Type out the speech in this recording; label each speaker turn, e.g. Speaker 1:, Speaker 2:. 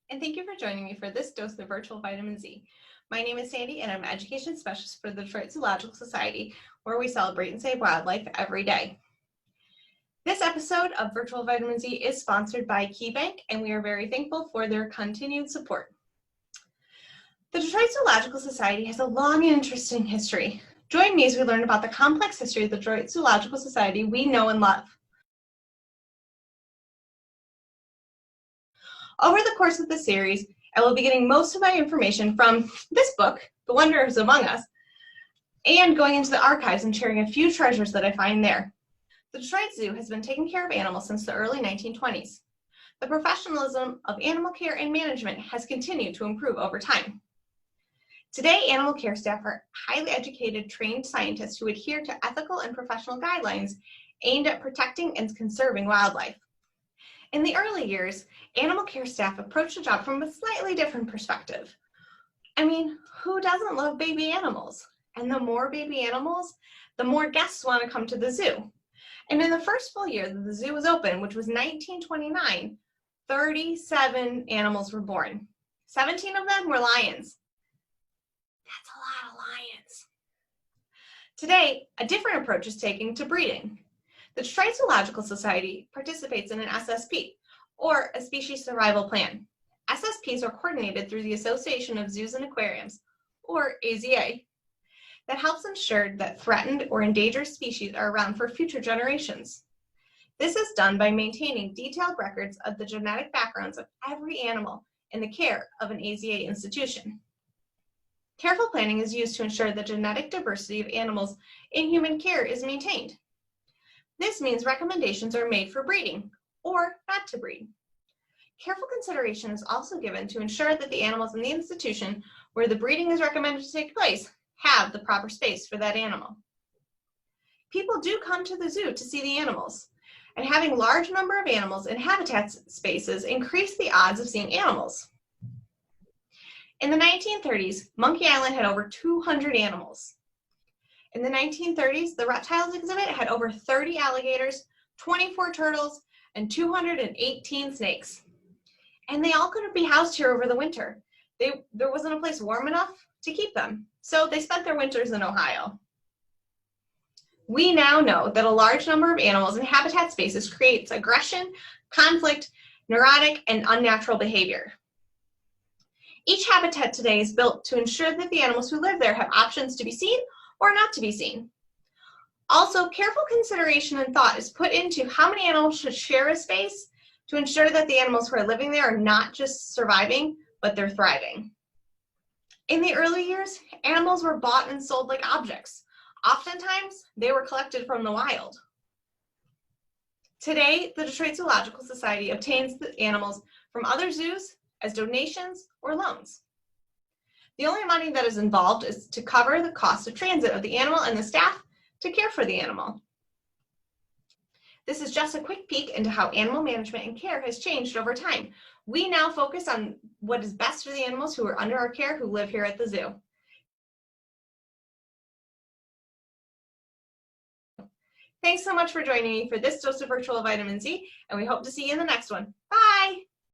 Speaker 1: and thank you for joining me for this dose of virtual vitamin Z. My name is Sandy, and I'm an education specialist for the Detroit Zoological Society, where we celebrate and save wildlife every day. This episode of Virtual Vitamin Z is sponsored by KeyBank, and we are very thankful for their continued support. The Detroit Zoological Society has a long and interesting history. Join me as we learn about the complex history of the Detroit Zoological Society we know and love. Over the course of the series, I will be getting most of my information from this book, The Wonders Among Us, and going into the archives and sharing a few treasures that I find there. The Detroit Zoo has been taking care of animals since the early 1920s. The professionalism of animal care and management has continued to improve over time. Today, animal care staff are highly educated, trained scientists who adhere to ethical and professional guidelines aimed at protecting and conserving wildlife. In the early years, animal care staff approached the job from a slightly different perspective. I mean, who doesn't love baby animals? And the more baby animals, the more guests want to come to the zoo. And in the first full year that the zoo was open, which was 1929, 37 animals were born. 17 of them were lions. That's a lot of lions. Today, a different approach is taken to breeding. The Detroit Zoological Society participates in an SSP, or a Species Survival Plan. SSPs are coordinated through the Association of Zoos and Aquariums, or AZA, that helps ensure that threatened or endangered species are around for future generations. This is done by maintaining detailed records of the genetic backgrounds of every animal in the care of an AZA institution. Careful planning is used to ensure the genetic diversity of animals in human care is maintained. This means recommendations are made for breeding or not to breed. Careful consideration is also given to ensure that the animals in the institution where the breeding is recommended to take place have the proper space for that animal. People do come to the zoo to see the animals, and having a large number of animals in habitat spaces increase the odds of seeing animals. In the 1930s, Monkey Island had over 200 animals. In the 1930s, the Reptiles Exhibit had over 30 alligators, 24 turtles, and 218 snakes. And they all couldn't be housed here over the winter. There wasn't a place warm enough to keep them, so they spent their winters in Ohio. We now know that a large number of animals in habitat spaces creates aggression, conflict, neurotic, and unnatural behavior. Each habitat today is built to ensure that the animals who live there have options to be seen or not to be seen. Also, careful consideration and thought is put into how many animals should share a space to ensure that the animals who are living there are not just surviving, but they're thriving. In the early years, animals were bought and sold like objects. Oftentimes, they were collected from the wild. Today, the Detroit Zoological Society obtains the animals from other zoos as donations or loans. The only money that is involved is to cover the cost of transit of the animal and the staff to care for the animal. This is just a quick peek into how animal management and care has changed over time. We now focus on what is best for the animals who are under our care who live here at the zoo. Thanks so much for joining me for this dose of virtual vitamin Z, and we hope to see you in the next one. Bye!